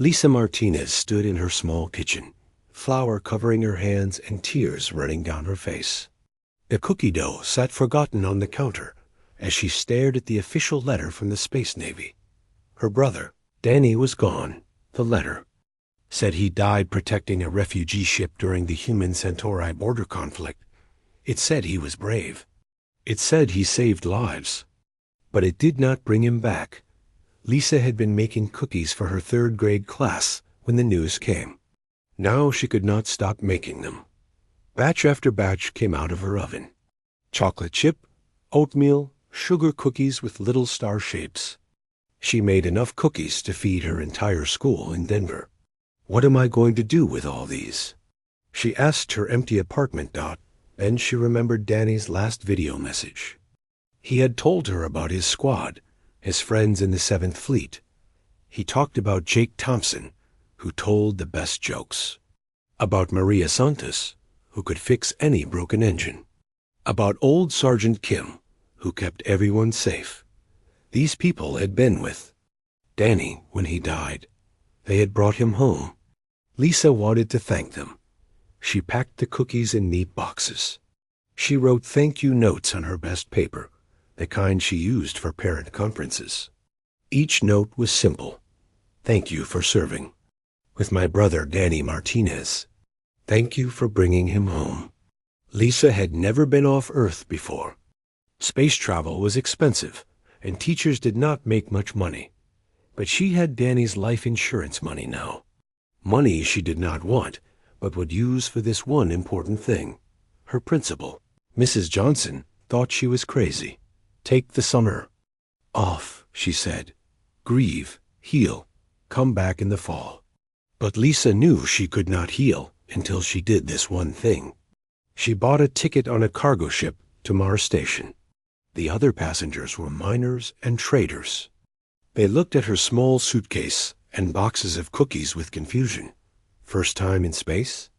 Lisa Martinez stood in her small kitchen, flour covering her hands and tears running down her face. The cookie dough sat forgotten on the counter as she stared at the official letter from the Space Navy. Her brother, Danny, was gone. The letter said he died protecting a refugee ship during the human-Centauri border conflict. It said he was brave. It said he saved lives. But it did not bring him back. Lisa had been making cookies for her third-grade class when the news came. Now she could not stop making them. Batch after batch came out of her oven. Chocolate chip, oatmeal, sugar cookies with little star shapes. She made enough cookies to feed her entire school in Denver. What am I going to do with all these? She asked her empty apartment. Then she remembered Danny's last video message. He had told her about his squad, his friends in the 7th Fleet. He talked about Jake Thompson, who told the best jokes. About Maria Santos, who could fix any broken engine. About old Sergeant Kim, who kept everyone safe. These people had been with Danny when he died. They had brought him home. Lisa wanted to thank them. She packed the cookies in neat boxes. She wrote thank you notes on her best paper, the kind she used for parent conferences. Each note was simple. Thank you for serving. With my brother Danny Martinez. Thank you for bringing him home. Lisa had never been off Earth before. Space travel was expensive, and teachers did not make much money. But she had Danny's life insurance money now. Money she did not want, but would use for this one important thing. Her principal, Mrs. Johnson, thought she was crazy. Take the summer off, she said. Grieve, heal, come back in the fall. But Lisa knew she could not heal until she did this one thing. She bought a ticket on a cargo ship to Mars Station. The other passengers were miners and traders. They looked at her small suitcase and boxes of cookies with confusion. First time in space?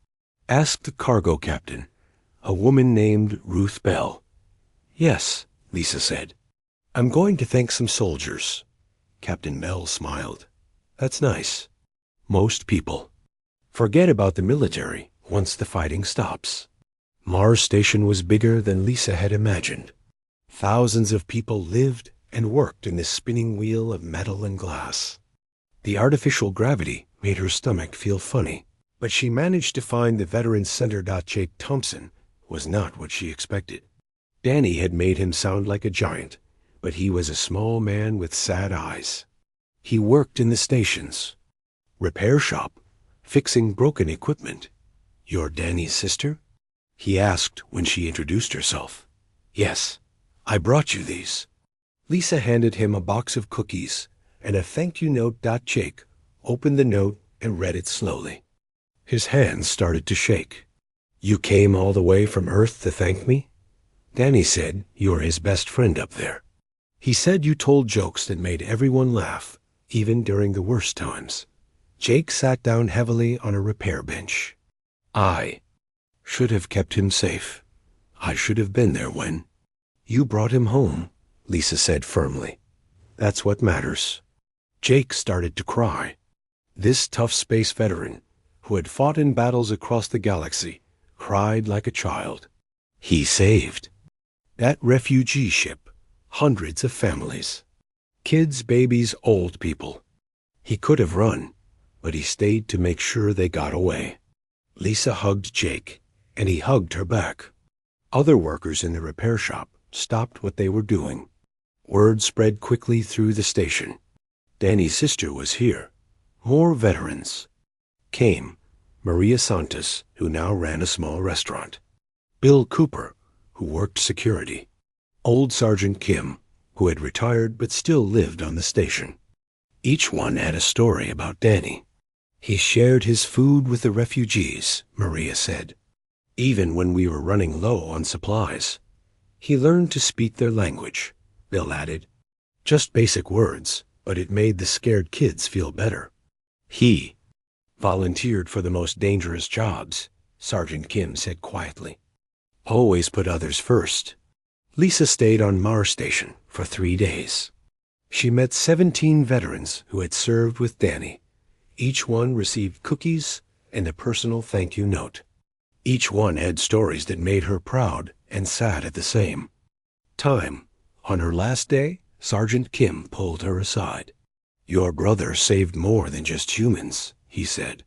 Asked the cargo captain, a woman named Ruth Bell. Yes, Lisa said. I'm going to thank some soldiers. Captain Bell smiled. That's nice. Most people forget about the military once the fighting stops. Mars Station was bigger than Lisa had imagined. Thousands of people lived and worked in this spinning wheel of metal and glass. The artificial gravity made her stomach feel funny, but she managed to find the veteran center. Jake Thompson was not what she expected. Danny had made him sound like a giant, but he was a small man with sad eyes. He worked in the stations, repair shop, fixing broken equipment. You're Danny's sister? He asked when she introduced herself. Yes, I brought you these. Lisa handed him a box of cookies and a thank you note. Jake opened the note and read it slowly. His hands started to shake. You came all the way from Earth to thank me? Danny said you're his best friend up there. He said you told jokes that made everyone laugh, even during the worst times. Jake sat down heavily on a repair bench. I should have kept him safe. I should have been there when you brought him home, Lisa said firmly. That's what matters. Jake started to cry. This tough space veteran, who had fought in battles across the galaxy, cried like a child. He saved that refugee ship, hundreds of families. Kids, babies, old people. He could have run, but he stayed to make sure they got away. Lisa hugged Jake, and he hugged her back. Other workers in the repair shop stopped what they were doing. Word spread quickly through the station. Danny's sister was here. More veterans came. Maria Santos, who now ran a small restaurant. Bill Cooper, who worked security. Old Sergeant Kim, who had retired but still lived on the station. Each one had a story about Danny. He shared his food with the refugees, Maria said. Even when we were running low on supplies. He learned to speak their language, Bill added. Just basic words, but it made the scared kids feel better. He volunteered for the most dangerous jobs, Sergeant Kim said quietly. Always put others first. Lisa stayed on Mars Station for 3 days. She met 17 veterans who had served with Danny. Each one received cookies and a personal thank you note. Each one had stories that made her proud and sad at the same time. On her last day, Sergeant Kim pulled her aside. "Your brother saved more than just humans," he said.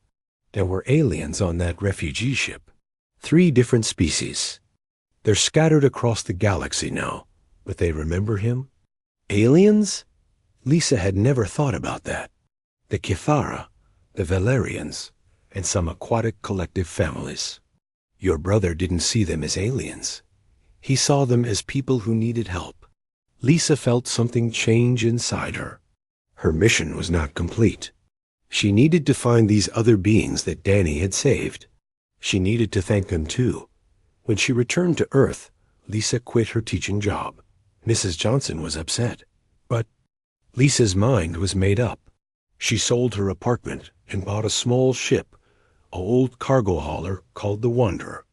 "There were aliens on that refugee ship. 3 different species. They're scattered across the galaxy now, but they remember him." Aliens? Lisa had never thought about that. The Kithara, the Valerians, and some aquatic collective families. Your brother didn't see them as aliens. He saw them as people who needed help. Lisa felt something change inside her. Her mission was not complete. She needed to find these other beings that Danny had saved. She needed to thank them too. When she returned to Earth, Lisa quit her teaching job. Mrs. Johnson was upset. But Lisa's mind was made up. She sold her apartment and bought a small ship, an old cargo hauler called the Wanderer.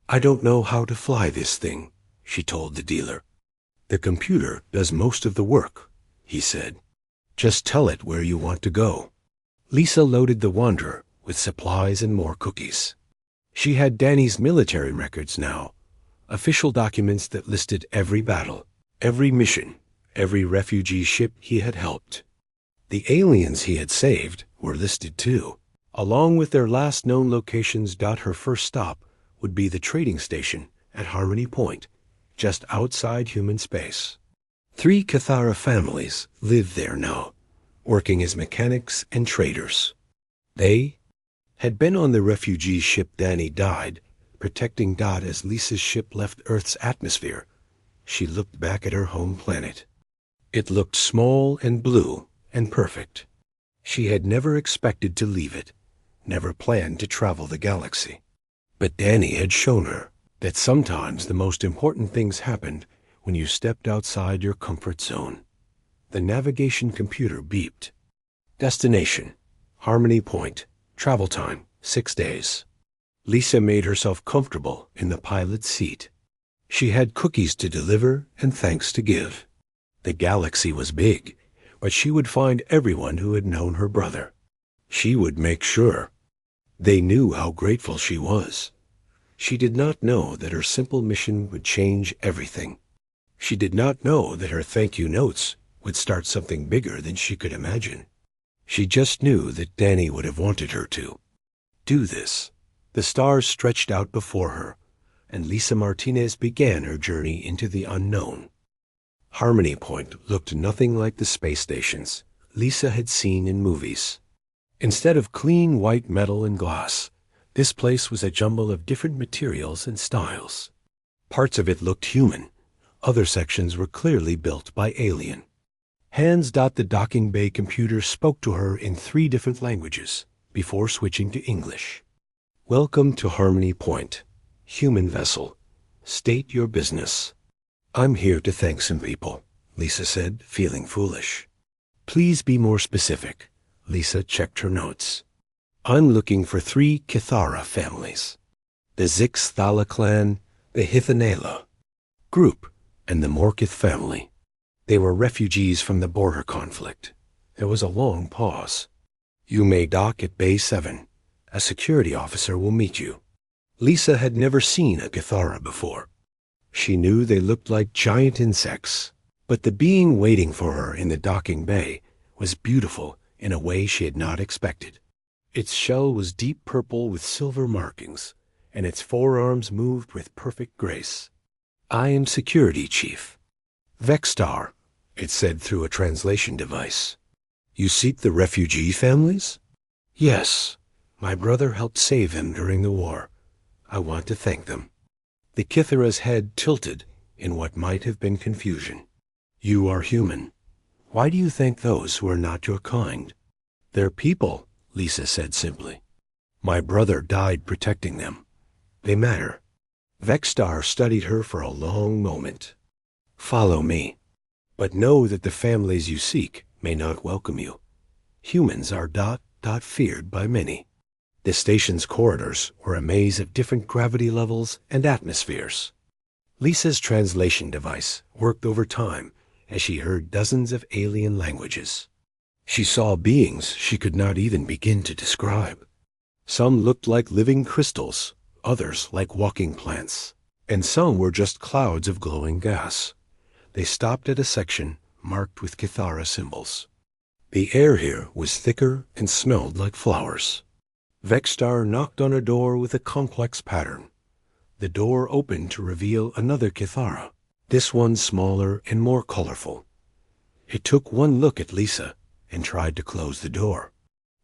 "I don't know how to fly this thing," she told the dealer. "The computer does most of the work," he said. "Just tell it where you want to go." Lisa loaded the Wanderer with supplies and more cookies. She had Danny's military records now, official documents that listed every battle, every mission, every refugee ship he had helped. The aliens he had saved were listed too, along with their last known locations. Her first stop would be the trading station at Harmony Point, just outside human space. 3 Kithara families lived there now, working as mechanics and traders. They had been on the refugee ship Danny died, protecting Dot as Lisa's ship left Earth's atmosphere. She looked back at her home planet. It looked small and blue and perfect. She had never expected to leave it, never planned to travel the galaxy. But Danny had shown her that sometimes the most important things happened when you stepped outside your comfort zone. The navigation computer beeped. Destination, Harmony Point. Travel time, 6 days. Lisa made herself comfortable in the pilot's seat. She had cookies to deliver and thanks to give. The galaxy was big, but she would find everyone who had known her brother. She would make sure. They knew how grateful she was. She did not know that her simple mission would change everything. She did not know that her thank you notes would start something bigger than she could imagine. She just knew that Danny would have wanted her to do this. The stars stretched out before her, and Lisa Martinez began her journey into the unknown. Harmony Point looked nothing like the space stations Lisa had seen in movies. Instead of clean white metal and glass, this place was a jumble of different materials and styles. Parts of it looked human. Other sections were clearly built by alien. Hands. The docking bay computer spoke to her in 3 different languages before switching to English. "Welcome to Harmony Point. Human vessel. State your business." "I'm here to thank some people," Lisa said, feeling foolish. "Please be more specific." Lisa checked her notes. "I'm looking for 3 Kithara families. The Zix-Thala clan, the Hithanela group, and the Morkith family. They were refugees from the border conflict." There was a long pause. "You may dock at Bay 7. A security officer will meet you." Lisa had never seen a Kithara before. She knew they looked like giant insects, but the being waiting for her in the docking bay was beautiful in a way she had not expected. Its shell was deep purple with silver markings, and its forearms moved with perfect grace. "I am Security Chief Vexstar," it said through a translation device. "You seek the refugee families?" "Yes. My brother helped save them during the war. I want to thank them." The Kithara's head tilted in what might have been confusion. "You are human. Why do you thank those who are not your kind?" "They're people," Lisa said simply. "My brother died protecting them. They matter." Vexstar studied her for a long moment. "Follow me. But know that the families you seek may not welcome you. Humans are feared by many." The station's corridors were a maze of different gravity levels and atmospheres. Lisa's translation device worked over time as she heard dozens of alien languages. She saw beings she could not even begin to describe. Some looked like living crystals, others like walking plants, and some were just clouds of glowing gas. They stopped at a section marked with Kithara symbols. The air here was thicker and smelled like flowers. Vexstar knocked on a door with a complex pattern. The door opened to reveal another Kithara, this one smaller and more colorful. It took one look at Lisa and tried to close the door.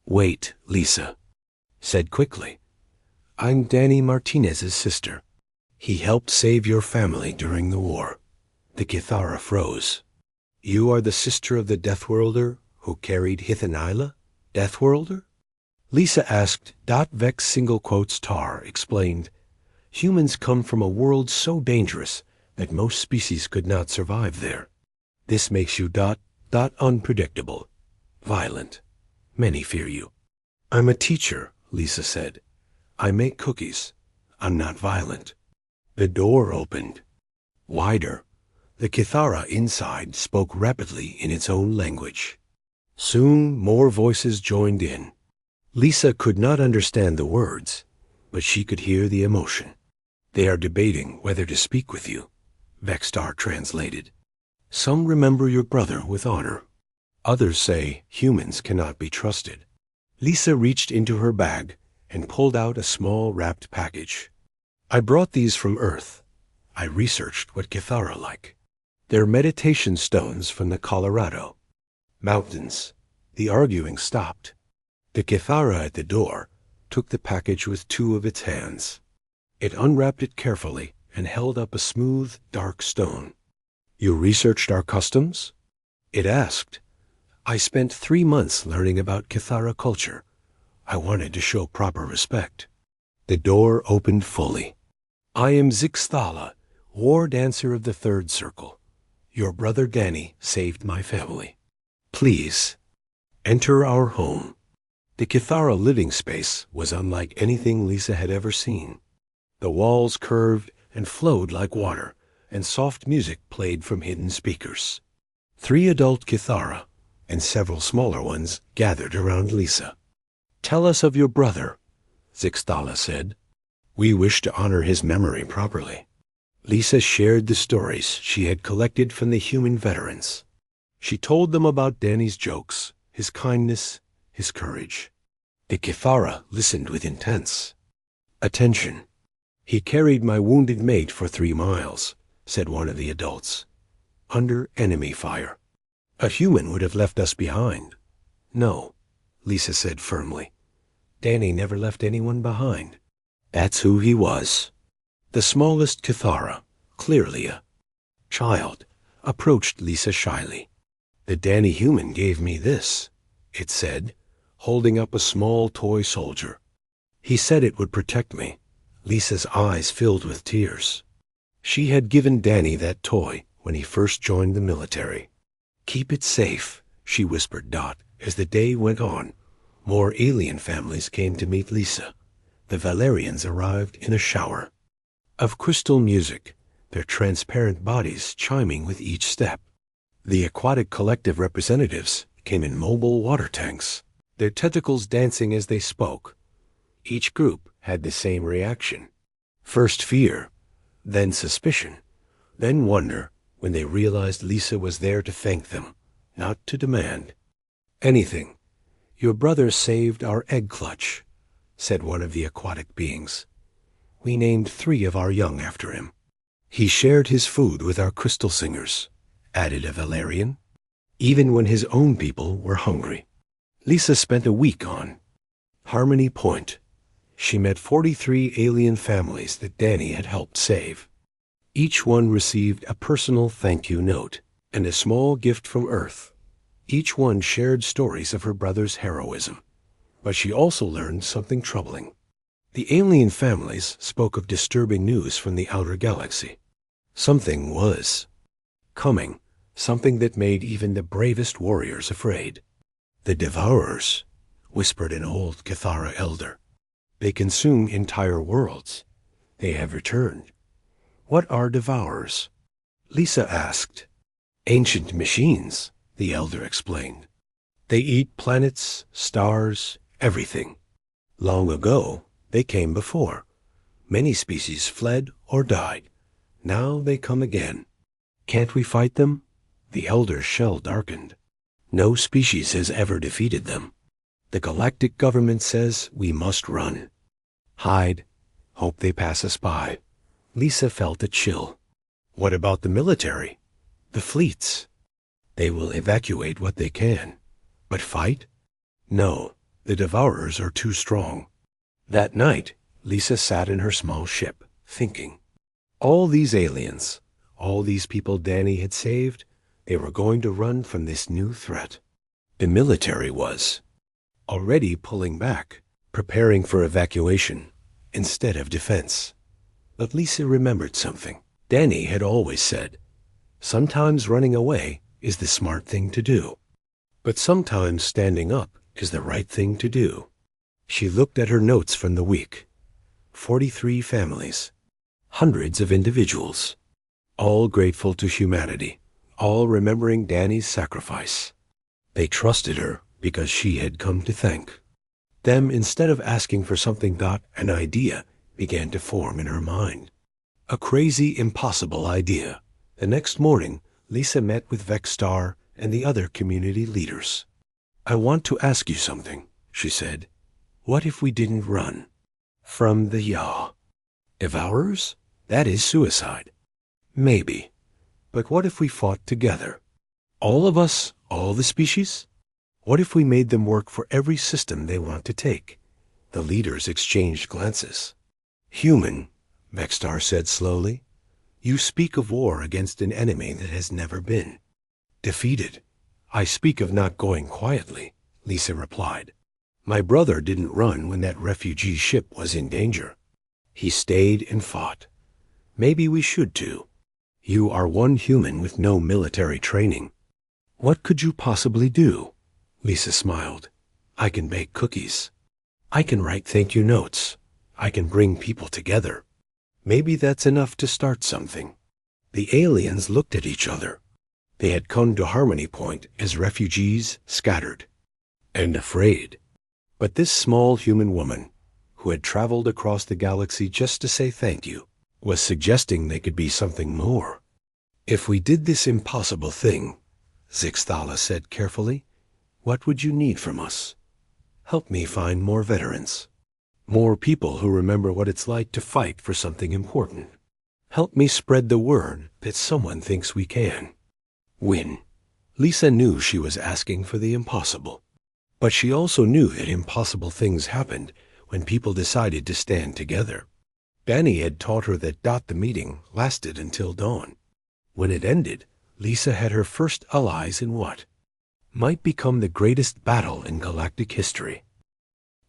"Wait," Lisa said quickly. "I'm Danny Martinez's sister. He helped save your family during the war." The Kithara froze. "You are the sister of the Deathworlder who carried Hithanaila? Deathworlder?" Lisa asked. Vex single quotes Tar explained, "Humans come from a world so dangerous that most species could not survive there. This makes you unpredictable, violent. Many fear you." "I'm a teacher," Lisa said. "I make cookies. I'm not violent." The door opened. Wider. The Kithara inside spoke rapidly in its own language. Soon more voices joined in. Lisa could not understand the words, but she could hear the emotion. "They are debating whether to speak with you," Vexstar translated. "Some remember your brother with honor. Others say humans cannot be trusted." Lisa reached into her bag and pulled out a small wrapped package. "I brought these from Earth. I researched what Kithara like. They're meditation stones from the Colorado mountains." The arguing stopped. The Kithara at the door took the package with two of its hands. It unwrapped it carefully and held up a smooth, dark stone. "You researched our customs?" it asked. "I spent 3 months learning about Kithara culture. I wanted to show proper respect." The door opened fully. "I am Zixthala, war dancer of the Third Circle. Your brother Danny saved my family. Please, enter our home." The Kithara living space was unlike anything Lisa had ever seen. The walls curved and flowed like water, and soft music played from hidden speakers. 3 adult Kithara and several smaller ones gathered around Lisa. "Tell us of your brother," Zixthala said. "We wish to honor his memory properly." Lisa shared the stories she had collected from the human veterans. She told them about Danny's jokes, his kindness, his courage. The Kithara listened with intense attention. "He carried my wounded mate for 3 miles, said one of the adults, under enemy fire. A human would have left us behind." "No," Lisa said firmly. "Danny never left anyone behind. That's who he was." The smallest Kithara, clearly a child, approached Lisa shyly. "The Danny human gave me this," it said, holding up a small toy soldier. "He said it would protect me." Lisa's eyes filled with tears. She had given Danny that toy when he first joined the military. "Keep it safe," she whispered as the day went on. More alien families came to meet Lisa. The Valerians arrived in a shower of crystal music, their transparent bodies chiming with each step. The aquatic collective representatives came in mobile water tanks, their tentacles dancing as they spoke. Each group had the same reaction. First fear, then suspicion, then wonder when they realized Lisa was there to thank them, not to demand anything. "Your brother saved our egg clutch," said one of the aquatic beings. "We named 3 of our young after him." "He shared his food with our crystal singers," added a Valerian, "even when his own people were hungry." Lisa spent a week on Harmony Point. She met 43 alien families that Danny had helped save. Each one received a personal thank you note and a small gift from Earth. Each one shared stories of her brother's heroism. But she also learned something troubling. The alien families spoke of disturbing news from the outer galaxy. Something was coming, something that made even the bravest warriors afraid. "The Devourers," whispered an old Kithara elder. "They consume entire worlds. They have returned." "What are Devourers?" Lisa asked. "Ancient machines," the elder explained. They eat planets, stars, everything. Long ago, they came before. Many species fled or died. Now they come again. Can't we fight them? The elder's shell darkened. No species has ever defeated them. The galactic government says we must run. Hide. Hope they pass us by. Lisa felt a chill. What about the military? The fleets? They will evacuate what they can. But fight? No, the devourers are too strong. That night, Lisa sat in her small ship, thinking. All these aliens, all these people Danny had saved, they were going to run from this new threat. The military was already pulling back, preparing for evacuation instead of defense. But Lisa remembered something. Danny had always said, sometimes running away is the smart thing to do, but sometimes standing up is the right thing to do. She looked at her notes from the week. 43 families, hundreds of individuals, all grateful to humanity, all remembering Danny's sacrifice. They trusted her because she had come to thank them. Instead of asking for something, an idea began to form in her mind. A crazy, impossible idea. The next morning, Lisa met with Vexstar and the other community leaders. I want to ask you something, she said. What if we didn't run from the devourers? That is suicide. Maybe. But what if we fought together? All of us, all the species? What if we made them work for every system they want to take? The leaders exchanged glances. Human, Vexstar said slowly, you speak of war against an enemy that has never been defeated. I speak of not going quietly, Lisa replied. My brother didn't run when that refugee ship was in danger. He stayed and fought. Maybe we should too. You are one human with no military training. What could you possibly do? Lisa smiled. I can bake cookies. I can write thank you notes. I can bring people together. Maybe that's enough to start something. The aliens looked at each other. They had come to Harmony Point as refugees, scattered and afraid. But this small human woman, who had traveled across the galaxy just to say thank you, was suggesting they could be something more. If we did this impossible thing, Zixthala said carefully, what would you need from us? Help me find more veterans. More people who remember what it's like to fight for something important. Help me spread the word that someone thinks we can win. Lisa knew she was asking for the impossible, but she also knew that impossible things happened when people decided to stand together. Danny had taught her that the meeting lasted until dawn. When it ended, Lisa had her first allies in what might become the greatest battle in galactic history.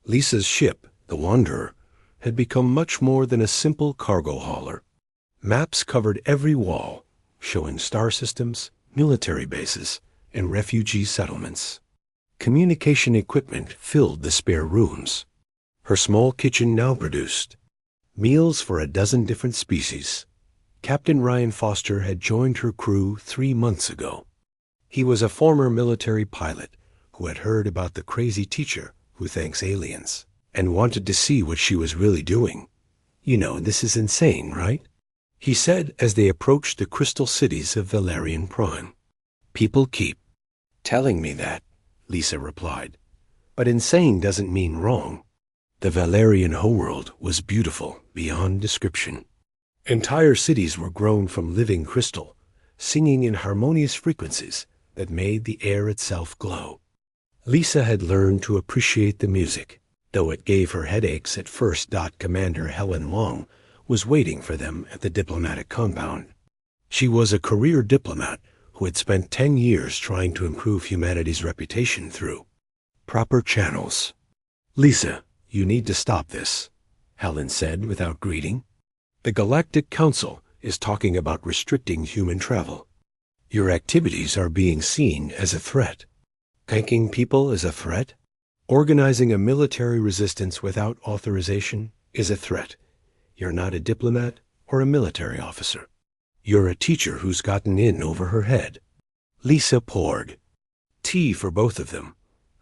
Lisa's ship, the Wanderer, had become much more than a simple cargo hauler. Maps covered every wall, showing star systems, military bases, and refugee settlements. Communication equipment filled the spare rooms. Her small kitchen now produced meals for a dozen different species. Captain Ryan Foster had joined her crew 3 months ago. He was a former military pilot who had heard about the crazy teacher who thanks aliens and wanted to see what she was really doing. You know, this is insane, right? He said as they approached the crystal cities of Valerian Prime. People keep telling me that, Lisa replied. But insane doesn't mean wrong. The Valerian homeworld was beautiful beyond description. Entire cities were grown from living crystal, singing in harmonious frequencies that made the air itself glow. Lisa had learned to appreciate the music, though it gave her headaches at first. Commander Helen Long was waiting for them at the diplomatic compound. She was a career diplomat who had spent 10 years trying to improve humanity's reputation through proper channels. Lisa, you need to stop this, Helen said without greeting. The Galactic Council is talking about restricting human travel. Your activities are being seen as a threat. Thanking people is a threat. Organizing a military resistance without authorization is a threat. You're not a diplomat or a military officer. You're a teacher who's gotten in over her head. Lisa poured tea for both of them,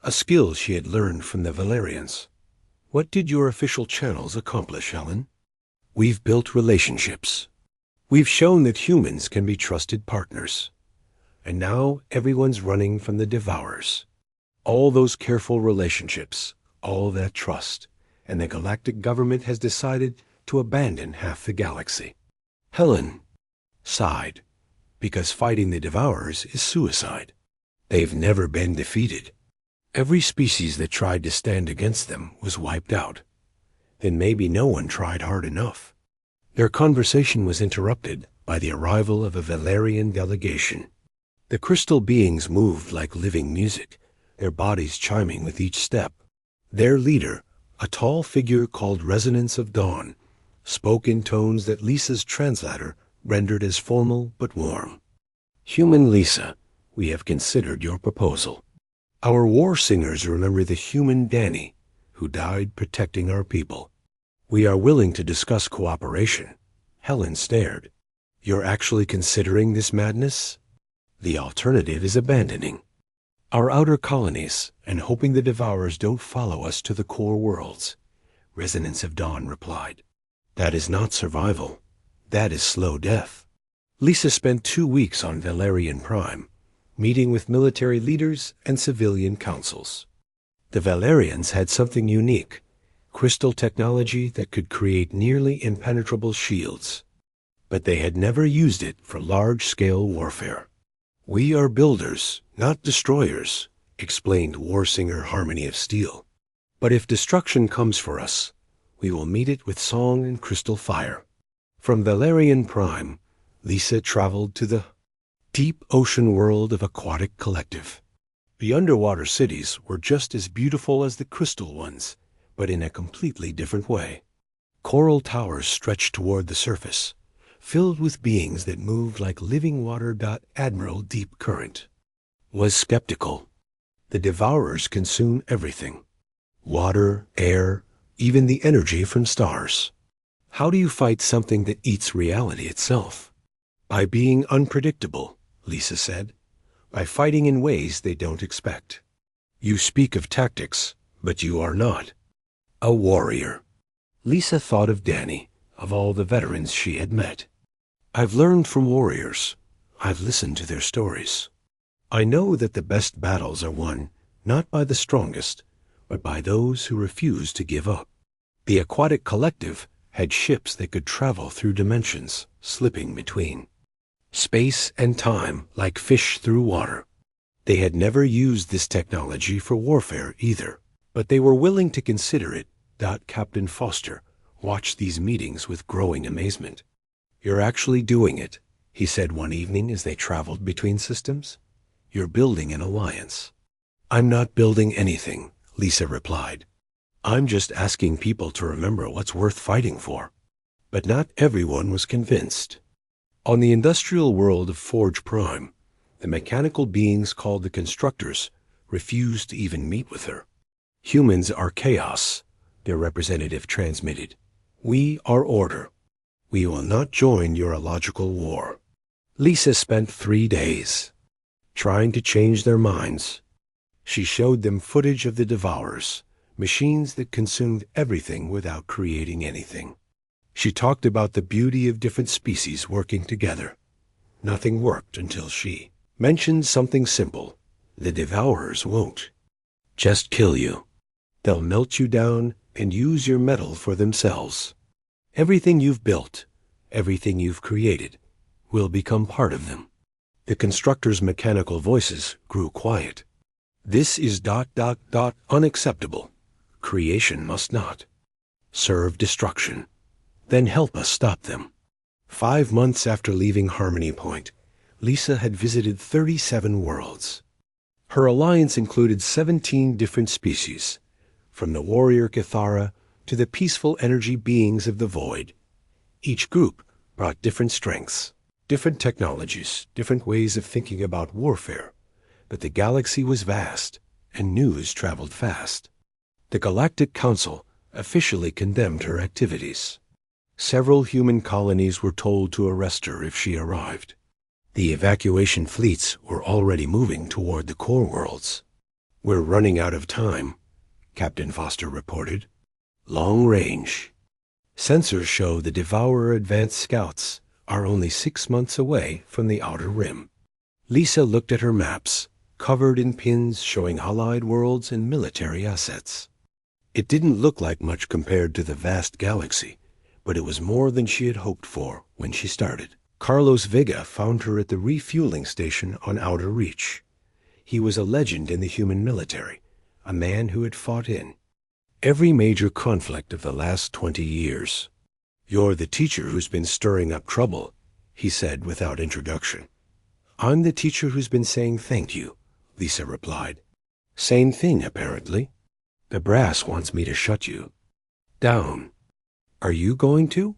a skill she had learned from the Valerians. What did your official channels accomplish, Helen? We've built relationships. We've shown that humans can be trusted partners. And now everyone's running from the Devourers. All those careful relationships, all that trust, and the galactic government has decided to abandon half the galaxy. Helen sighed, because fighting the Devourers is suicide. They've never been defeated. Every species that tried to stand against them was wiped out. Then maybe no one tried hard enough. Their conversation was interrupted by the arrival of a Valerian delegation. The crystal beings moved like living music, their bodies chiming with each step. Their leader, a tall figure called Resonance of Dawn, spoke in tones that Lisa's translator rendered as formal but warm. Human Lisa, we have considered your proposal. Our war singers remember the human Danny, who died protecting our people. We are willing to discuss cooperation. Helen stared. You're actually considering this madness? The alternative is abandoning our outer colonies and hoping the Devourers don't follow us to the core worlds. Resonance of Dawn replied. That is not survival. That is slow death. Lisa spent 2 weeks on Valerian Prime, meeting with military leaders and civilian councils. The Valerians had something unique, crystal technology that could create nearly impenetrable shields. But they had never used it for large-scale warfare. We are builders, not destroyers, explained war singer Harmony of Steel. But if destruction comes for us, we will meet it with song and crystal fire. From Valerian Prime, Lisa traveled to the deep ocean world of Aquatic Collective. The underwater cities were just as beautiful as the crystal ones, but in a completely different way. Coral towers stretched toward the surface, filled with beings that moved like living water. Admiral Deep Current was skeptical. The Devourers consume everything. Water, air, even the energy from stars. How do you fight something that eats reality itself? By being unpredictable, Lisa said. By fighting in ways they don't expect. You speak of tactics, but you are not a warrior. Lisa thought of Danny, of all the veterans she had met. I've learned from warriors. I've listened to their stories. I know that the best battles are won not by the strongest, but by those who refuse to give up. The Aquatic Collective had ships that could travel through dimensions, slipping between space and time like fish through water. They had never used this technology for warfare either, but they were willing to consider it. Captain Foster watched these meetings with growing amazement. You're actually doing it, he said one evening as they traveled between systems. You're building an alliance. I'm not building anything, Lisa replied. I'm just asking people to remember what's worth fighting for. But not everyone was convinced. On the industrial world of Forge Prime, the mechanical beings called the Constructors refused to even meet with her. Humans are chaos, their representative transmitted. We are order. We will not join your illogical war. Lisa spent 3 days trying to change their minds. She showed them footage of the Devourers, machines that consumed everything without creating anything. She talked about the beauty of different species working together. Nothing worked until she mentioned something simple. The Devourers won't just kill you. They'll melt you down and use your metal for themselves. Everything you've built, everything you've created, will become part of them. The Constructors' mechanical voices grew quiet. This is ... unacceptable. Creation must not serve destruction. Then help us stop them. 5 months after leaving Harmony Point, Lisa had visited 37 worlds. Her alliance included 17 different species, from the warrior Cathara to the peaceful energy beings of the void. Each group brought different strengths, different technologies, different ways of thinking about warfare, but the galaxy was vast, and news traveled fast. The Galactic Council officially condemned her activities. Several human colonies were told to arrest her if she arrived. The evacuation fleets were already moving toward the core worlds. "We're running out of time," Captain Foster reported. "Long range. Sensors show the Devourer advanced scouts are only 6 months away from the outer rim." Lisa looked at her maps, covered in pins showing Allied worlds and military assets. It didn't look like much compared to the vast galaxy, but it was more than she had hoped for when she started. Carlos Vega found her at the refueling station on Outer Reach. He was a legend in the human military, a man who had fought in every major conflict of the last 20 years. "You're the teacher who's been stirring up trouble," he said without introduction. "I'm the teacher who's been saying thank you," Lisa replied. "Same thing, apparently. The brass wants me to shut you down." "Are you going to?"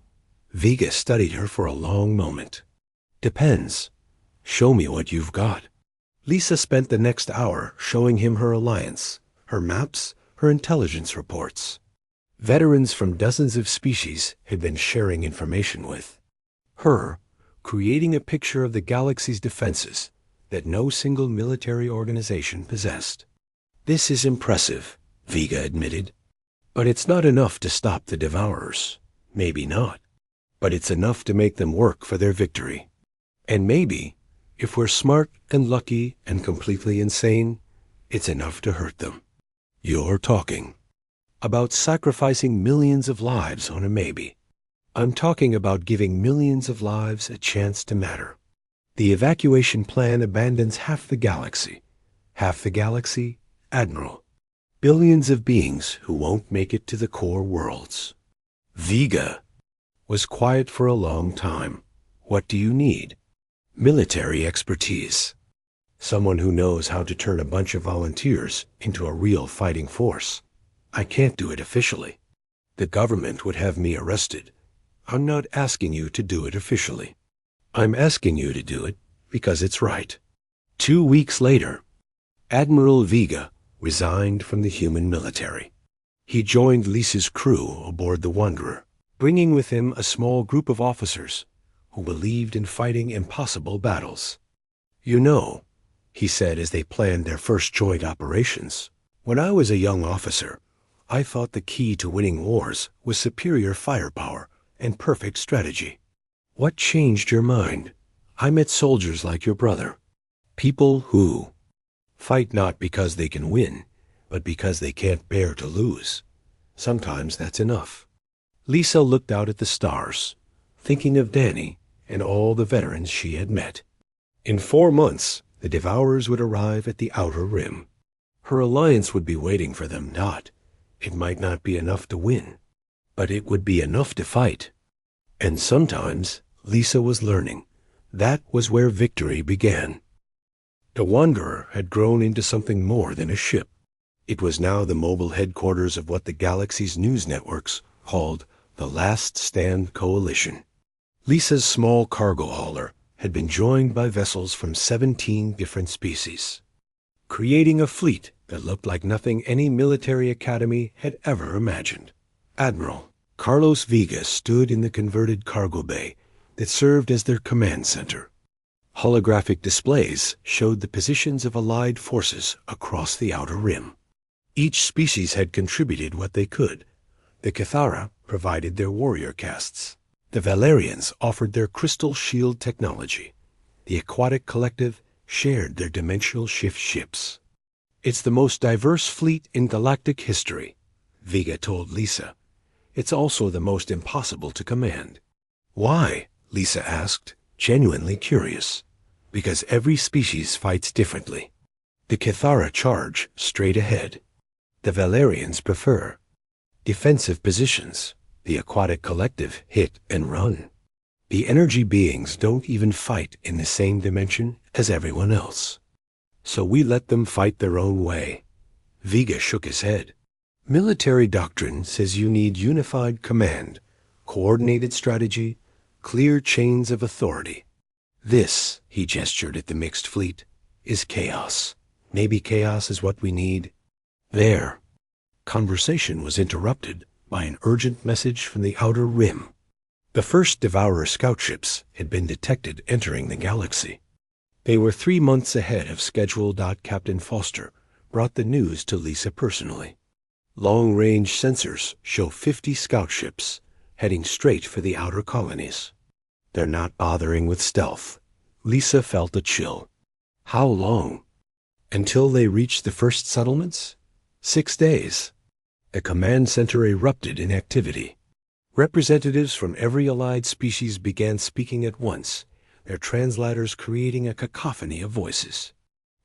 Vega studied her for a long moment. "Depends. Show me what you've got." Lisa spent the next hour showing him her alliance, her maps, her intelligence reports. Veterans from dozens of species had been sharing information with her, creating a picture of the galaxy's defenses that no single military organization possessed. "This is impressive," Vega admitted. "But it's not enough to stop the Devourers. Maybe not. But it's enough to make them work for their victory. And maybe, if we're smart and lucky and completely insane, it's enough to hurt them." "You're talking about sacrificing millions of lives on a maybe." "I'm talking about giving millions of lives a chance to matter. The evacuation plan abandons half the galaxy. Half the galaxy, Admiral. Billions of beings who won't make it to the core worlds." Vega was quiet for a long time. "What do you need?" "Military expertise. Someone who knows how to turn a bunch of volunteers into a real fighting force. I can't do it officially. The government would have me arrested. I'm not asking you to do it officially. I'm asking you to do it because it's right." 2 weeks later, Admiral Vega resigned from the human military. He joined Lisa's crew aboard the Wanderer, bringing with him a small group of officers who believed in fighting impossible battles. "You know," he said as they planned their first joint operations, "when I was a young officer, I thought the key to winning wars was superior firepower and perfect strategy. What changed your mind? I met soldiers like your brother. People who fight not because they can win, but because they can't bear to lose. Sometimes that's enough." Lisa looked out at the stars, thinking of Danny and all the veterans she had met. In 4 months, the Devourers would arrive at the outer rim. Her alliance would be waiting for them. It might not be enough to win, but it would be enough to fight. And sometimes, Lisa was learning, that was where victory began. The Wanderer had grown into something more than a ship. It was now the mobile headquarters of what the galaxy's news networks called the Last Stand Coalition. Lisa's small cargo hauler had been joined by vessels from 17 different species, creating a fleet that looked like nothing any military academy had ever imagined. Admiral Carlos Vega stood in the converted cargo bay that served as their command center. Holographic displays showed the positions of allied forces across the outer rim. Each species had contributed what they could. The Cathara provided their warrior castes. The Valerians offered their crystal shield technology. The Aquatic Collective shared their dimensional shift ships. "It's the most diverse fleet in galactic history," Vega told Lisa. "It's also the most impossible to command." "Why?" Lisa asked, genuinely curious. "Because every species fights differently. The Cathara charge straight ahead. The Valerians prefer defensive positions. The Aquatic Collective hit and run. The energy beings don't even fight in the same dimension as everyone else. So we let them fight their own way." Vega shook his head. "Military doctrine says you need unified command, coordinated strategy, clear chains of authority. This," he gestured at the mixed fleet, "is chaos. Maybe chaos is what we need." There, conversation was interrupted by an urgent message from the outer rim. The first Devourer scout ships had been detected entering the galaxy. They were 3 months ahead of schedule. Captain Foster brought the news to Lisa personally. Long-range sensors show 50 scout ships heading straight for the outer colonies. They're not bothering with stealth. Lisa felt a chill. How long? Until they reached the first settlements? 6 days. A command center erupted in activity. Representatives from every allied species began speaking at once, their translators creating a cacophony of voices.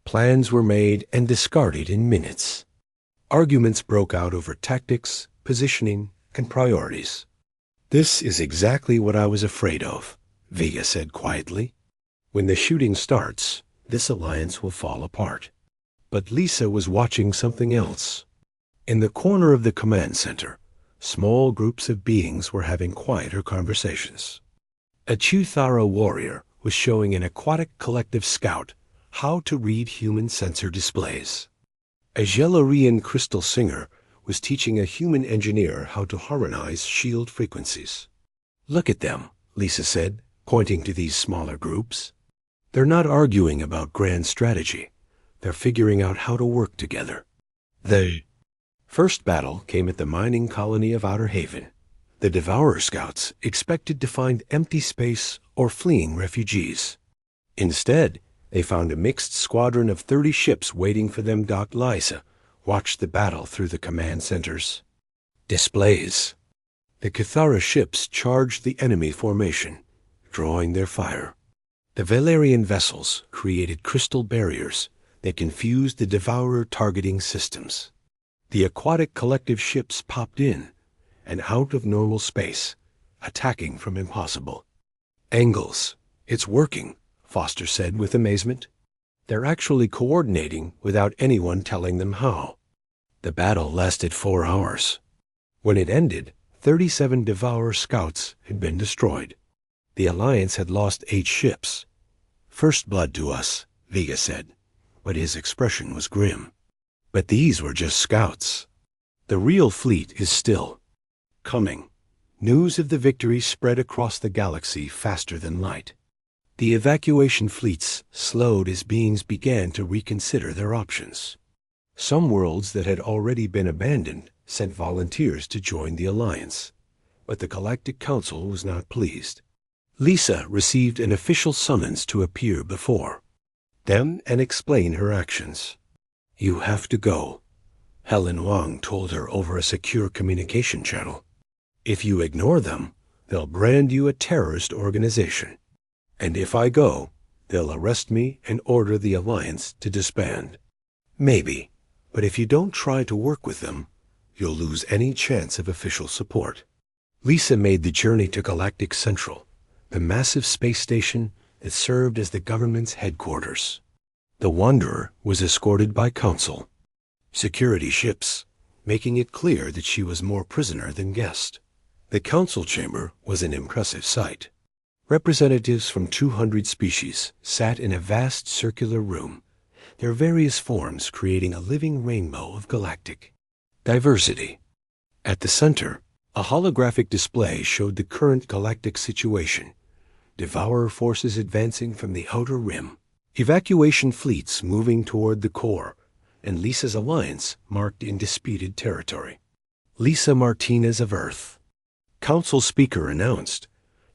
Plans were made and discarded in minutes. Arguments broke out over tactics, positioning, and priorities. "This is exactly what I was afraid of," Vega said quietly. "When the shooting starts, this alliance will fall apart." But Lisa was watching something else. In the corner of the command center, small groups of beings were having quieter conversations. A Chuthara warrior was showing an aquatic collective scout how to read human sensor displays. A Gelarian crystal singer was teaching a human engineer how to harmonize shield frequencies. "Look at them," Lisa said, pointing to these smaller groups. "They're not arguing about grand strategy. They're figuring out how to work together." The first battle came at the mining colony of Outer Haven. The Devourer Scouts expected to find empty space or fleeing refugees. Instead, they found a mixed squadron of 30 ships waiting for them. Lisa watched the battle through the command center's displays. The Cathara ships charged the enemy formation, drawing their fire. The Valerian vessels created crystal barriers that confused the Devourer targeting systems. The aquatic collective ships popped in and out of normal space, attacking from impossible angles. "It's working," Foster said with amazement. "They're actually coordinating without anyone telling them how." The battle lasted 4 hours. When it ended, 37 Devourer scouts had been destroyed. The Alliance had lost 8 ships. "First blood to us," Vega said, but his expression was grim. "But these were just scouts. The real fleet is still coming." News of the victory spread across the galaxy faster than light. The evacuation fleets slowed as beings began to reconsider their options. Some worlds that had already been abandoned sent volunteers to join the Alliance, but the Galactic Council was not pleased. Lisa received an official summons to appear before them and explain her actions. "You have to go," Helen Wang told her over a secure communication channel. "If you ignore them, they'll brand you a terrorist organization. And if I go, they'll arrest me and order the Alliance to disband." "Maybe, but if you don't try to work with them, you'll lose any chance of official support." Lisa made the journey to Galactic Central, the massive space station that served as the government's headquarters. The Wanderer was escorted by Council security ships, making it clear that she was more prisoner than guest. The Council chamber was an impressive sight. Representatives from 200 species sat in a vast circular room, their various forms creating a living rainbow of galactic diversity. At the center, a holographic display showed the current galactic situation: Devourer forces advancing from the outer rim, evacuation fleets moving toward the core, and Lisa's alliance marked in disputed territory. Lisa Martinez of Earth. Council speaker announced,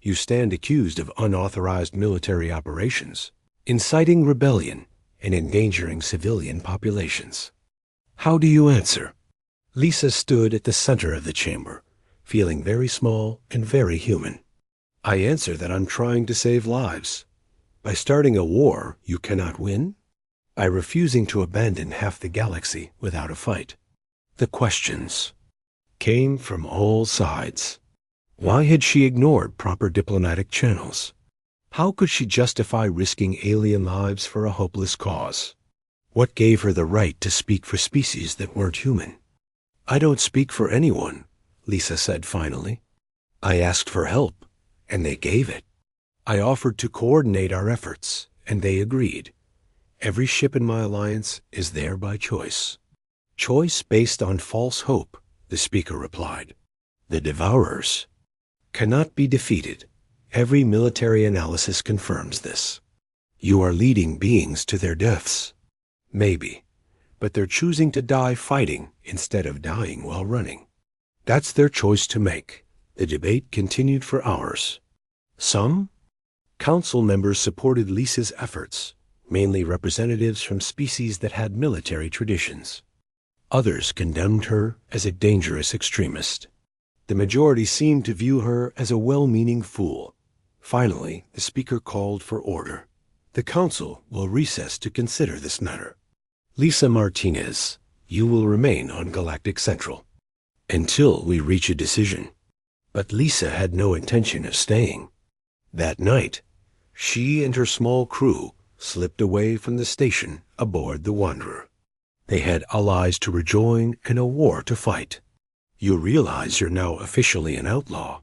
"You stand accused of unauthorized military operations, inciting rebellion, and endangering civilian populations. How do you answer?" Lisa stood at the center of the chamber, feeling very small and very human. "I answer that I'm trying to save lives. By starting a war you cannot win? By refusing to abandon half the galaxy without a fight." The questions came from all sides. Why had she ignored proper diplomatic channels? How could she justify risking alien lives for a hopeless cause? What gave her the right to speak for species that weren't human? "I don't speak for anyone," Lisa said finally. "I asked for help, and they gave it. I offered to coordinate our efforts, and they agreed. Every ship in my alliance is there by choice." "Choice based on false hope," the speaker replied. "The Devourers cannot be defeated. Every military analysis confirms this. You are leading beings to their deaths. Maybe, but they're choosing to die fighting instead of dying while running. That's their choice to make. The debate continued for hours. Some council members supported Lisa's efforts, mainly representatives from species that had military traditions. Others condemned her as a dangerous extremist. The majority seemed to view her as a well-meaning fool. Finally, the speaker called for order. The council will recess to consider this matter. Lisa Martinez, you will remain on Galactic Central until we reach a decision. But Lisa had no intention of staying. That night, she and her small crew slipped away from the station aboard the Wanderer. They had allies to rejoin and a war to fight. You realize you're now officially an outlaw,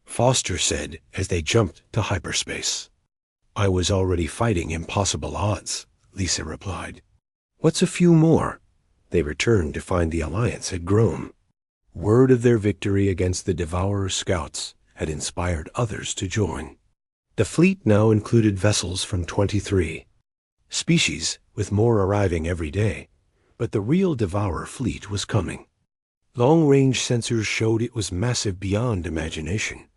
Foster said as they jumped to hyperspace. I was already fighting impossible odds, Lisa replied. What's a few more? They returned to find the alliance had grown. Word of their victory against the Devourer scouts had inspired others to join. The fleet now included vessels from 23 species, with more arriving every day, but the real Devourer fleet was coming. Long-range sensors showed it was massive beyond imagination.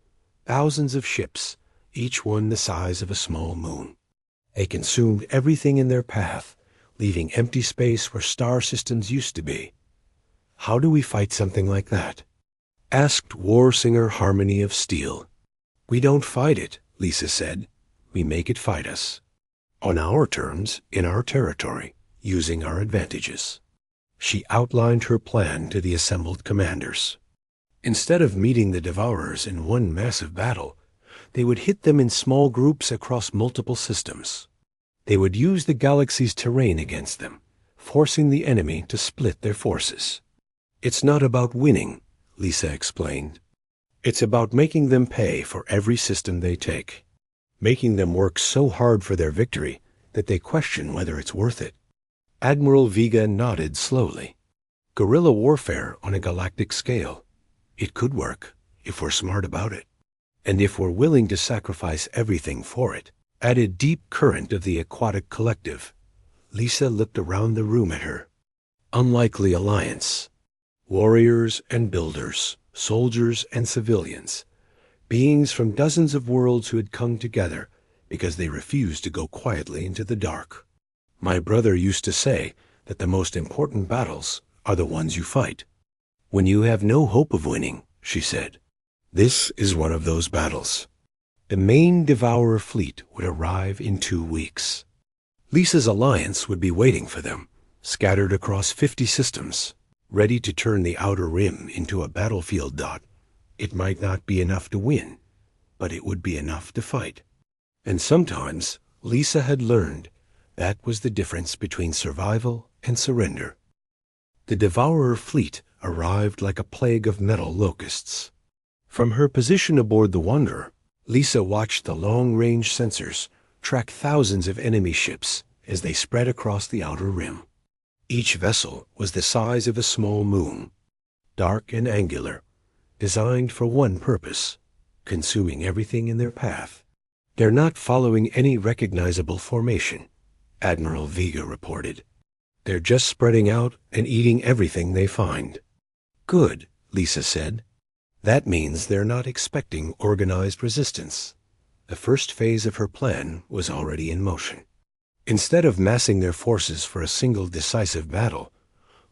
Thousands of ships, each one the size of a small moon. They consumed everything in their path, leaving empty space where star systems used to be. How do we fight something like that? Asked war singer Harmony of Steel. We don't fight it, Lisa said. We make it fight us. On our terms, in our territory, using our advantages. She outlined her plan to the assembled commanders. Instead of meeting the Devourers in one massive battle, they would hit them in small groups across multiple systems. They would use the galaxy's terrain against them, forcing the enemy to split their forces. It's not about winning, Lisa explained. It's about making them pay for every system they take, making them work so hard for their victory that they question whether it's worth it. Admiral Vega nodded slowly. Guerrilla warfare on a galactic scale. It could work, if we're smart about it. And if we're willing to sacrifice everything for it. Added deep current of the aquatic collective. Lisa looked around the room at her. Unlikely alliance. Warriors and builders, soldiers and civilians. Beings from dozens of worlds who had come together because they refused to go quietly into the dark. My brother used to say that the most important battles are the ones you fight. When you have no hope of winning, she said. This is one of those battles. The main Devourer fleet would arrive in 2 weeks. Lisa's alliance would be waiting for them, scattered across 50 systems, ready to turn the outer rim into a battlefield dot. It might not be enough to win, but it would be enough to fight. And sometimes, Lisa had learned, that was the difference between survival and surrender. The Devourer fleet arrived like a plague of metal locusts. From her position aboard the Wanderer, Lisa watched the long-range sensors track thousands of enemy ships as they spread across the outer rim. Each vessel was the size of a small moon, dark and angular, designed for one purpose, consuming everything in their path. They're not following any recognizable formation, Admiral Vega reported. They're just spreading out and eating everything they find. Good, Lisa said. That means they're not expecting organized resistance. The first phase of her plan was already in motion. Instead of massing their forces for a single decisive battle,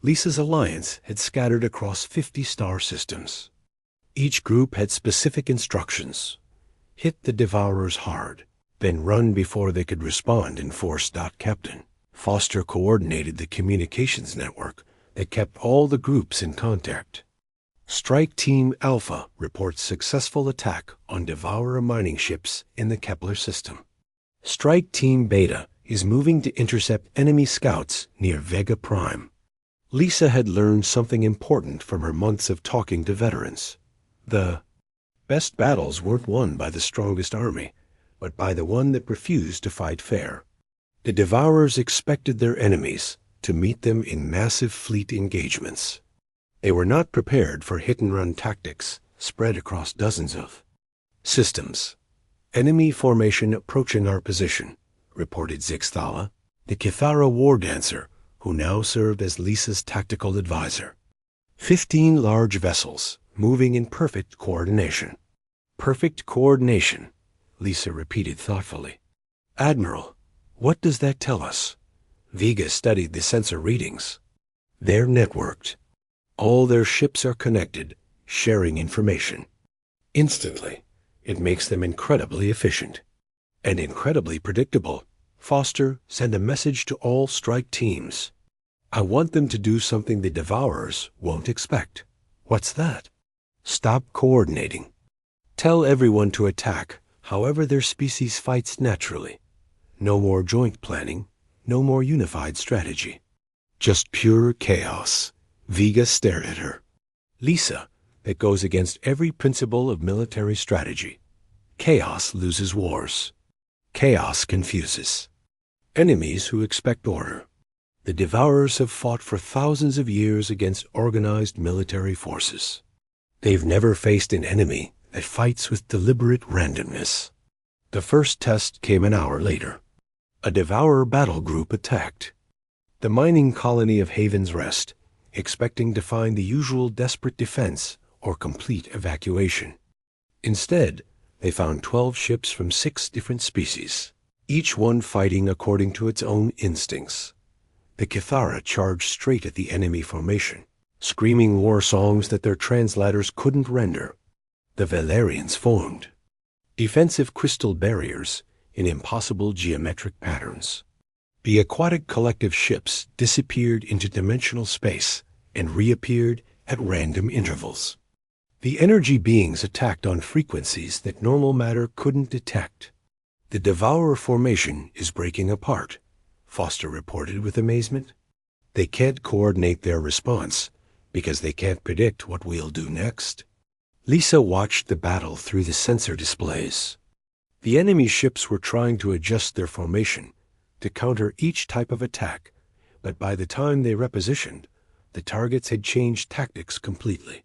Lisa's alliance had scattered across 50 star systems. Each group had specific instructions. Hit the Devourers hard, then run before they could respond and force. Captain Foster coordinated the communications network that kept all the groups in contact. Strike Team Alpha reports successful attack on Devourer mining ships in the Kepler system. Strike Team Beta is moving to intercept enemy scouts near Vega Prime. Lisa had learned something important from her months of talking to veterans. The best battles weren't won by the strongest army, but by the one that refused to fight fair. The Devourers expected their enemies to meet them in massive fleet engagements. They were not prepared for hit-and-run tactics spread across dozens of systems. Enemy formation approaching our position, reported Zixthala. The Kithara war dancer, who now served as Lisa's tactical advisor. 15 large vessels, moving in perfect coordination. Perfect coordination, Lisa repeated thoughtfully. Admiral, what does that tell us? Vega studied the sensor readings. They're networked. All their ships are connected, sharing information. Instantly, it makes them incredibly efficient. And incredibly predictable. Foster, send a message to all strike teams. I want them to do something the Devourers won't expect. What's that? Stop coordinating. Tell everyone to attack however their species fights naturally. No more joint planning, no more unified strategy. Just pure chaos. Vega stared at her. Lisa, that goes against every principle of military strategy. Chaos loses wars. Chaos confuses. Enemies who expect order. The Devourers have fought for thousands of years against organized military forces. They've never faced an enemy that fights with deliberate randomness. The first test came an hour later. A Devourer battle group attacked the mining colony of Haven's Rest, expecting to find the usual desperate defense or complete evacuation. Instead, they found 12 ships from 6 different species, each one fighting according to its own instincts. The Kithara charged straight at the enemy formation, screaming war songs that their translators couldn't render. The Valerians formed defensive crystal barriers in impossible geometric patterns. The aquatic collective ships disappeared into dimensional space and reappeared at random intervals. The energy beings attacked on frequencies that normal matter couldn't detect. The Devourer formation is breaking apart, Foster reported with amazement. They can't coordinate their response because they can't predict what we'll do next. Lisa watched the battle through the sensor displays. The enemy ships were trying to adjust their formation to counter each type of attack, but by the time they repositioned, the targets had changed tactics completely.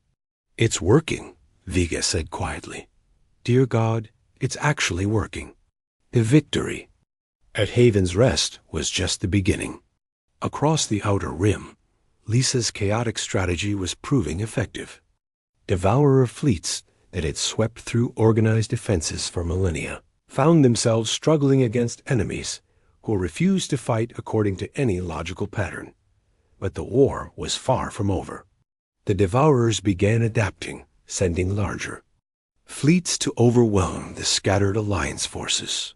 It's working, Vega said quietly. Dear God, it's actually working. The victory at Haven's Rest was just the beginning. Across the outer rim, Lisa's chaotic strategy was proving effective. Devourer fleets that had swept through organized defenses for millennia found themselves struggling against enemies who refused to fight according to any logical pattern. But the war was far from over. The Devourers began adapting, sending larger fleets to overwhelm the scattered alliance forces.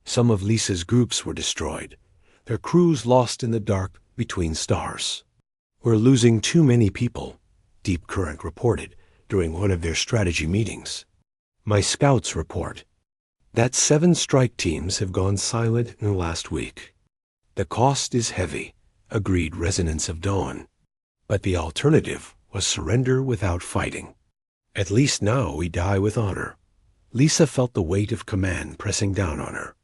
Some of Lisa's groups were destroyed, their crews lost in the dark between stars. We're losing too many people, Deep Current reported during one of their strategy meetings. My scouts report that 7 strike teams have gone silent in the last week. The cost is heavy, agreed Resonance of Dawn. But the alternative was surrender without fighting. At least now we die with honor. Lisa felt the weight of command pressing down on her.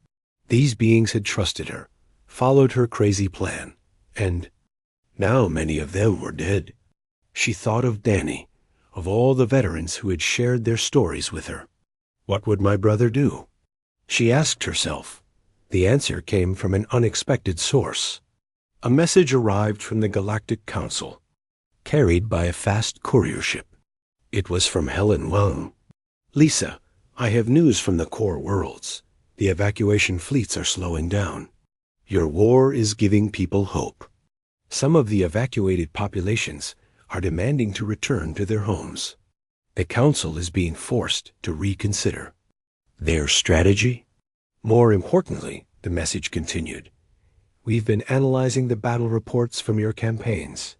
These beings had trusted her, followed her crazy plan, and now many of them were dead. She thought of Danny, of all the veterans who had shared their stories with her. What would my brother do? She asked herself. The answer came from an unexpected source. A message arrived from the Galactic Council, carried by a fast courier ship. It was from Helen Wang. Lisa, I have news from the core worlds. The evacuation fleets are slowing down. Your war is giving people hope. Some of the evacuated populations are demanding to return to their homes. The Council is being forced to reconsider their strategy. More importantly, the message continued, we've been analyzing the battle reports from your campaigns.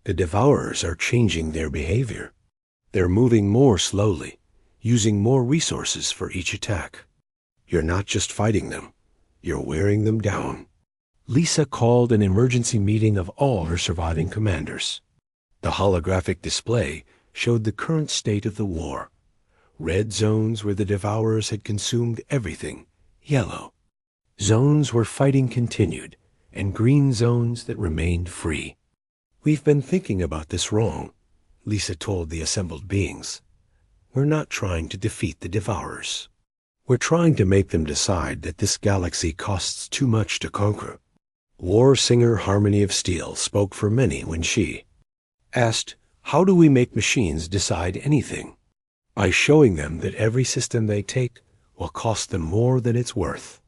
The Devourers are changing their behavior. They're moving more slowly, using more resources for each attack. You're not just fighting them, you're wearing them down. Lisa called an emergency meeting of all her surviving commanders. The holographic display showed the current state of the war. Red zones where the Devourers had consumed everything, yellow. Zones where fighting continued, and green zones that remained free. We've been thinking about this wrong, Lisa told the assembled beings. We're not trying to defeat the Devourers. We're trying to make them decide that this galaxy costs too much to conquer. War singer Harmony of Steel spoke for many when she asked, "How do we make machines decide anything?" By showing them that every system they take will cost them more than it's worth.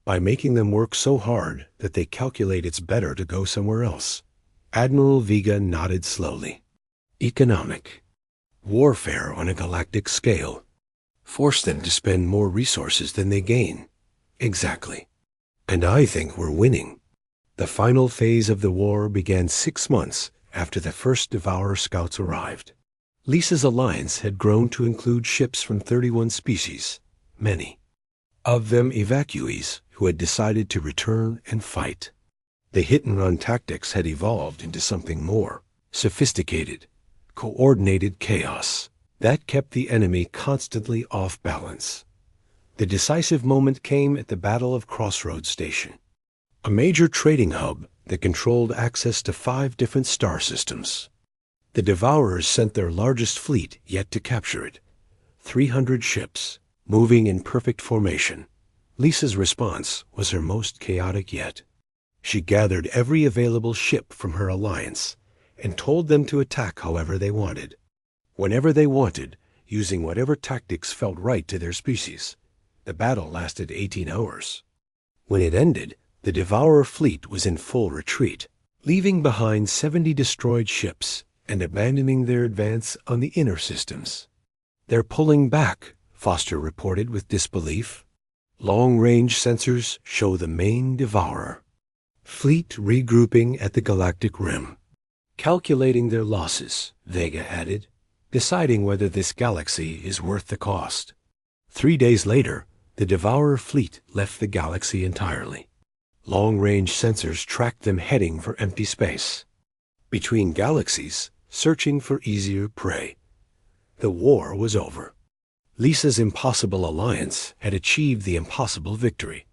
By making them work so hard that they calculate it's better to go somewhere else. Admiral Vega nodded slowly. Economic. Warfare on a galactic scale. Force them to spend more resources than they gain. Exactly. And I think we're winning. The final phase of the war began 6 months after the first Devourer scouts arrived. Lisa's alliance had grown to include ships from 31 species, many of them evacuees who had decided to return and fight. The hit-and-run tactics had evolved into something more sophisticated, coordinated chaos that kept the enemy constantly off balance. The decisive moment came at the Battle of Crossroads Station, a major trading hub that controlled access to 5 different star systems. The Devourers sent their largest fleet yet to capture it, 300 ships, moving in perfect formation. Lisa's response was her most chaotic yet. She gathered every available ship from her alliance and told them to attack however they wanted, whenever they wanted, using whatever tactics felt right to their species. The battle lasted 18 hours. When it ended, the Devourer fleet was in full retreat, leaving behind 70 destroyed ships and abandoning their advance on the inner systems. "They're pulling back," Foster reported with disbelief. "Long-range sensors show the main Devourer." Fleet regrouping at the galactic rim. "Calculating their losses," Vega added, "deciding whether this galaxy is worth the cost." 3 days later, the Devourer fleet left the galaxy entirely. Long-range sensors tracked them heading for empty space, between galaxies, searching for easier prey. The war was over. Lisa's impossible alliance had achieved the impossible victory.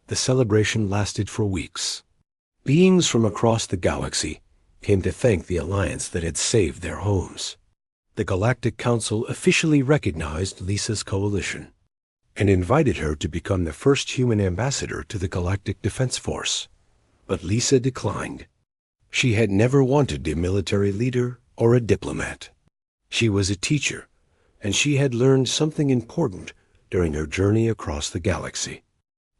The celebration lasted for weeks. Beings from across the galaxy came to thank the alliance that had saved their homes. The Galactic Council officially recognized Lisa's coalition and invited her to become the first human ambassador to the Galactic Defense Force. But Lisa declined. She had never wanted a military leader or a diplomat. She was a teacher, and she had learned something important during her journey across the galaxy.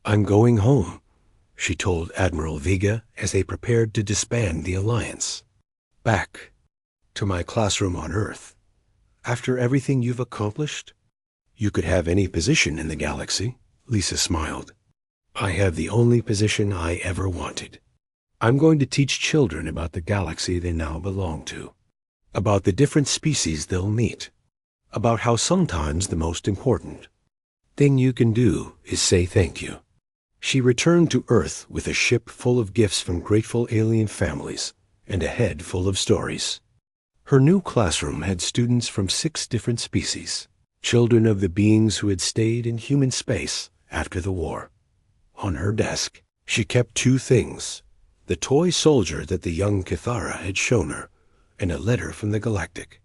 "I'm going home," she told Admiral Vega as they prepared to disband the alliance. "Back to my classroom on Earth. After everything you've accomplished, you could have any position in the galaxy," Lisa smiled. "I have the only position I ever wanted. I'm going to teach children about the galaxy they now belong to, about the different species they'll meet, about how sometimes the most important thing you can do is say thank you." She returned to Earth with a ship full of gifts from grateful alien families and a head full of stories. Her new classroom had students from 6 different species, children of the beings who had stayed in human space after the war. On her desk, she kept 2 things: the toy soldier that the young Kithara had shown her, and a letter from the Galactic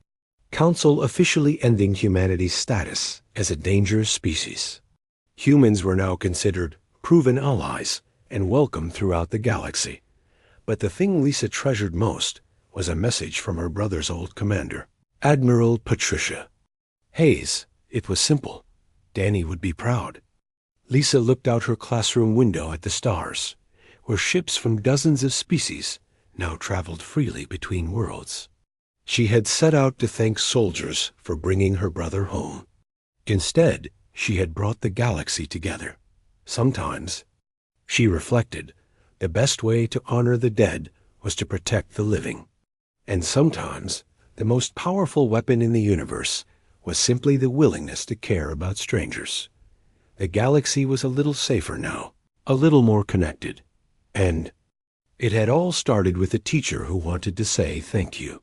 Council officially ending humanity's status as a dangerous species. Humans were now considered proven allies and welcome throughout the galaxy. But the thing Lisa treasured most was a message from her brother's old commander, Admiral Patricia Hayes. It was simple. Danny would be proud. Lisa looked out her classroom window at the stars, where ships from dozens of species now traveled freely between worlds. She had set out to thank soldiers for bringing her brother home. Instead, she had brought the galaxy together. Sometimes, she reflected, the best way to honor the dead was to protect the living. And sometimes, the most powerful weapon in the universe was simply the willingness to care about strangers. The galaxy was a little safer now, a little more connected. And it had all started with a teacher who wanted to say thank you.